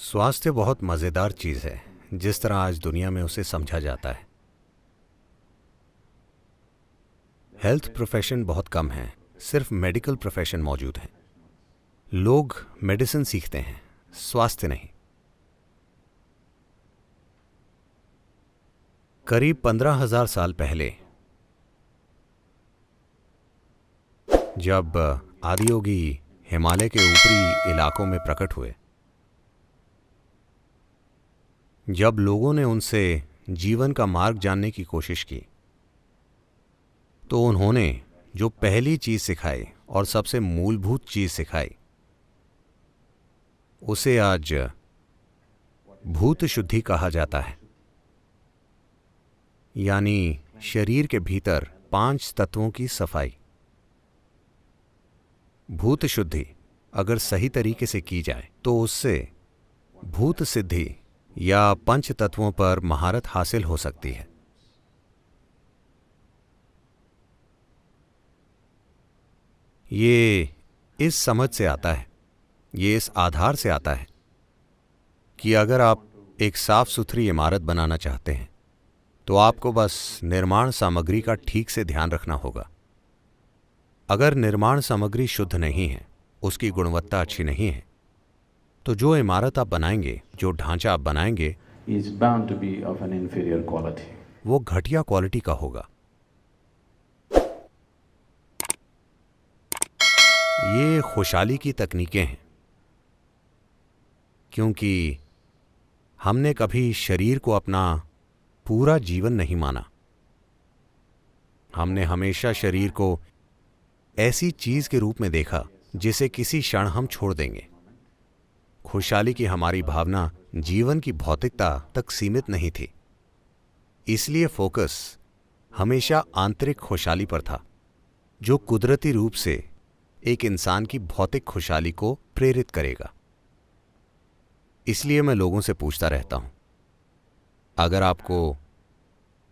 स्वास्थ्य बहुत मज़ेदार चीज़ है, जिस तरह आज दुनिया में उसे समझा जाता है। हेल्थ प्रोफेशन बहुत कम है, सिर्फ मेडिकल प्रोफेशन मौजूद है। लोग मेडिसिन सीखते हैं, स्वास्थ्य नहीं। करीब 15,000 साल पहले जब आदियोगी हिमालय के ऊपरी इलाकों में प्रकट हुए, जब लोगों ने उनसे जीवन का मार्ग जानने की कोशिश की, तो उन्होंने जो पहली चीज सिखाई और सबसे मूलभूत चीज सिखाई, उसे आज भूत शुद्धि कहा जाता है। यानी शरीर के भीतर 5 तत्वों की सफाई। भूत शुद्धि अगर सही तरीके से की जाए तो उससे भूत सिद्धि या पंच तत्वों पर महारत हासिल हो सकती है। ये इस समझ से आता है, ये इस आधार से आता है कि अगर आप एक साफ सुथरी इमारत बनाना चाहते हैं तो आपको बस निर्माण सामग्री का ठीक से ध्यान रखना होगा। अगर निर्माण सामग्री शुद्ध नहीं है, उसकी गुणवत्ता अच्छी नहीं है, तो जो इमारत आप बनाएंगे, जो ढांचा आप बनाएंगे, is bound to be of an inferior quality. वो घटिया क्वालिटी का होगा। ये खुशहाली की तकनीकें हैं, क्योंकि हमने कभी शरीर को अपना पूरा जीवन नहीं माना। हमने हमेशा शरीर को ऐसी चीज के रूप में देखा जिसे किसी क्षण हम छोड़ देंगे। खुशहाली की हमारी भावना जीवन की भौतिकता तक सीमित नहीं थी, इसलिए फोकस हमेशा आंतरिक खुशहाली पर था, जो कुदरती रूप से एक इंसान की भौतिक खुशहाली को प्रेरित करेगा। इसलिए मैं लोगों से पूछता रहता हूं, अगर आपको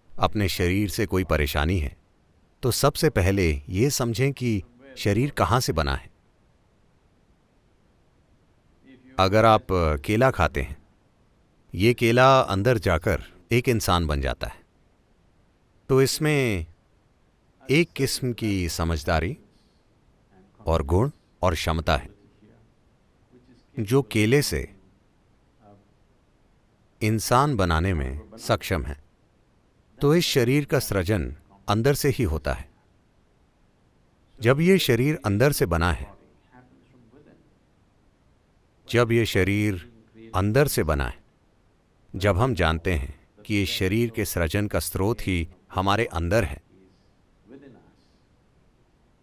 अपने शरीर से कोई परेशानी है तो सबसे पहले ये समझें कि शरीर कहां से बना है। अगर आप केला खाते हैं, ये केला अंदर जाकर एक इंसान बन जाता है, तो इसमें एक किस्म की समझदारी और गुण और क्षमता है जो केले से इंसान बनाने में सक्षम है। तो इस शरीर का सृजन अंदर से ही होता है। जब ये शरीर अंदर से बना है, जब ये शरीर अंदर से बना है, जब हम जानते हैं कि इस शरीर के सृजन का स्रोत ही हमारे अंदर है,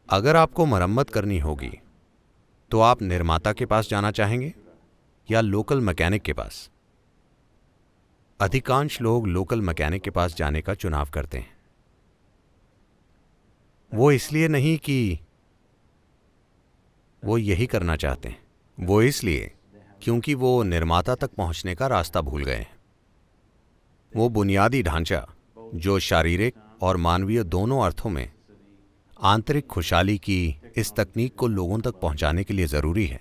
अगर आपको मरम्मत करनी होगी तो आप निर्माता के पास जाना चाहेंगे या लोकल मैकेनिक के पास? अधिकांश लोग लोकल मैकेनिक के पास जाने का चुनाव करते हैं। वो इसलिए नहीं कि वो यही करना चाहते हैं, वो इसलिए क्योंकि वो निर्माता तक पहुंचने का रास्ता भूल गए हैं। वो बुनियादी ढांचा जो शारीरिक और मानवीय दोनों अर्थों में आंतरिक खुशहाली की इस तकनीक को लोगों तक पहुंचाने के लिए जरूरी है।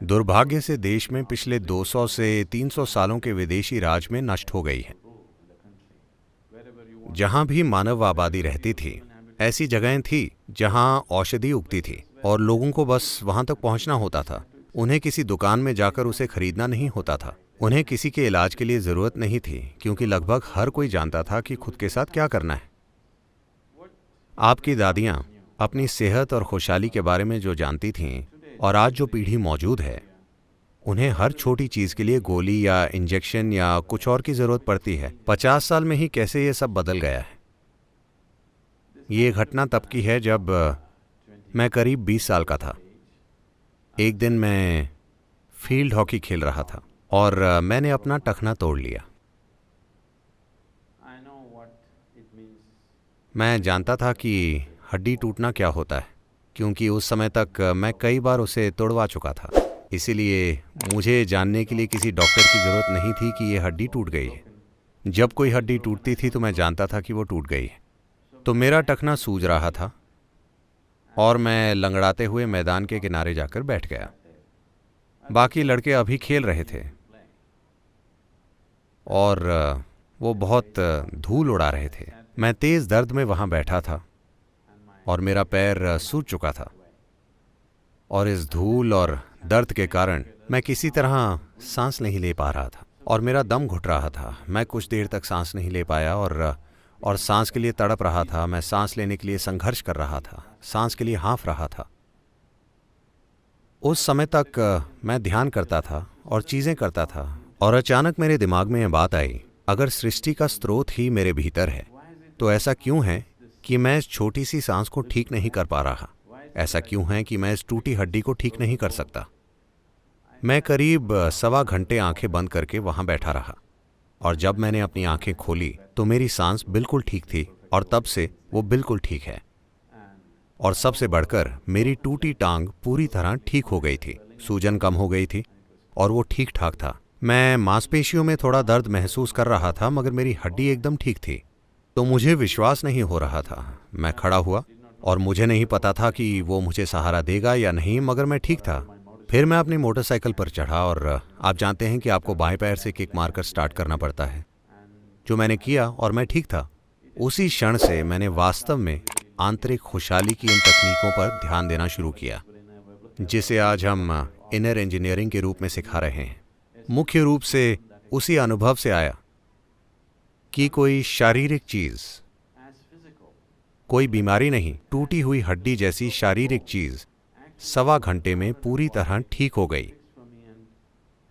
दुर्भाग्य से देश में पिछले 200 से 300 सालों के विदेशी राज में नष्ट हो गई है। जहां भी मानव आबादी रहती थी, ऐसी जगहें थी जहां औषधि उगती थी और लोगों को बस वहां तक पहुंचना होता था। उन्हें किसी दुकान में जाकर उसे खरीदना नहीं होता था। उन्हें किसी के इलाज के लिए जरूरत नहीं थी, क्योंकि लगभग हर कोई जानता था कि खुद के साथ क्या करना है। आपकी दादियां अपनी सेहत और खुशहाली के बारे में जो जानती थीं, और आज जो पीढ़ी मौजूद है, उन्हें हर छोटी चीज के लिए गोली या इंजेक्शन या कुछ और की जरूरत पड़ती है। 50 साल में ही कैसे ये सब बदल गया है। ये घटना तब की है जब मैं करीब 20 साल का था। एक दिन मैं फील्ड हॉकी खेल रहा था और मैंने अपना टखना तोड़ लिया। मैं जानता था कि हड्डी टूटना क्या होता है, क्योंकि उस समय तक मैं कई बार उसे तोड़वा चुका था। इसीलिए मुझे जानने के लिए किसी डॉक्टर की ज़रूरत नहीं थी कि ये हड्डी टूट गई है। जब कोई हड्डी टूटती थी तो मैं जानता था कि वो टूट गई है। तो मेरा टखना सूज रहा था और मैं लंगड़ाते हुए मैदान के किनारे जाकर बैठ गया। बाकी लड़के अभी खेल रहे थे और वो बहुत धूल उड़ा रहे थे। मैं तेज दर्द में वहां बैठा था और मेरा पैर सूज चुका था और इस धूल और दर्द के कारण मैं किसी तरह सांस नहीं ले पा रहा था और मेरा दम घुट रहा था। मैं कुछ देर तक सांस नहीं ले पाया और सांस के लिए तड़प रहा था। मैं सांस लेने के लिए संघर्ष कर रहा था, सांस के लिए हाँफ रहा था। उस समय तक मैं ध्यान करता था और चीज़ें करता था और अचानक मेरे दिमाग में यह बात आई, अगर सृष्टि का स्रोत ही मेरे भीतर है तो ऐसा क्यों है कि मैं इस छोटी सी सांस को ठीक नहीं कर पा रहा? ऐसा क्यों है कि मैं इस टूटी हड्डी को ठीक नहीं कर सकता? मैं करीब 1.25 घंटे आंखें बंद करके वहां बैठा रहा और जब मैंने अपनी आंखें खोली तो मेरी सांस बिल्कुल ठीक थी और तब से वो बिल्कुल ठीक है। और सबसे बढ़कर मेरी टूटी टांग पूरी तरह ठीक हो गई थी, सूजन कम हो गई थी और वो ठीक ठाक था। मैं मांसपेशियों में थोड़ा दर्द महसूस कर रहा था मगर मेरी हड्डी एकदम ठीक थी। तो मुझे विश्वास नहीं हो रहा था। मैं खड़ा हुआ और मुझे नहीं पता था कि वो मुझे सहारा देगा या नहीं, मगर मैं ठीक था। फिर मैं अपनी मोटरसाइकिल पर चढ़ा और आप जानते हैं कि आपको बाएं पैर से किक मारकर स्टार्ट करना पड़ता है, जो मैंने किया और मैं ठीक था। उसी क्षण से मैंने वास्तव में आंतरिक खुशहाली की इन तकनीकों पर ध्यान देना शुरू किया, जिसे आज हम इनर इंजीनियरिंग के रूप में सिखा रहे हैं। मुख्य रूप से उसी अनुभव से आया कि कोई शारीरिक चीज, कोई बीमारी नहीं, टूटी हुई हड्डी जैसी शारीरिक चीज 1.25 घंटे में पूरी तरह ठीक हो गई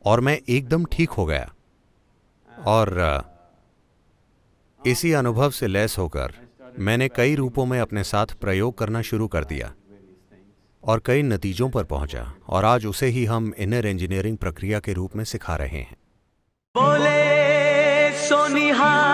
और मैं एकदम ठीक हो गया। और इसी अनुभव से लैस होकर मैंने कई रूपों में अपने साथ प्रयोग करना शुरू कर दिया और कई नतीजों पर पहुंचा और आज उसे ही हम इनर इंजीनियरिंग प्रक्रिया के रूप में सिखा रहे हैं। बोले सोनिहा।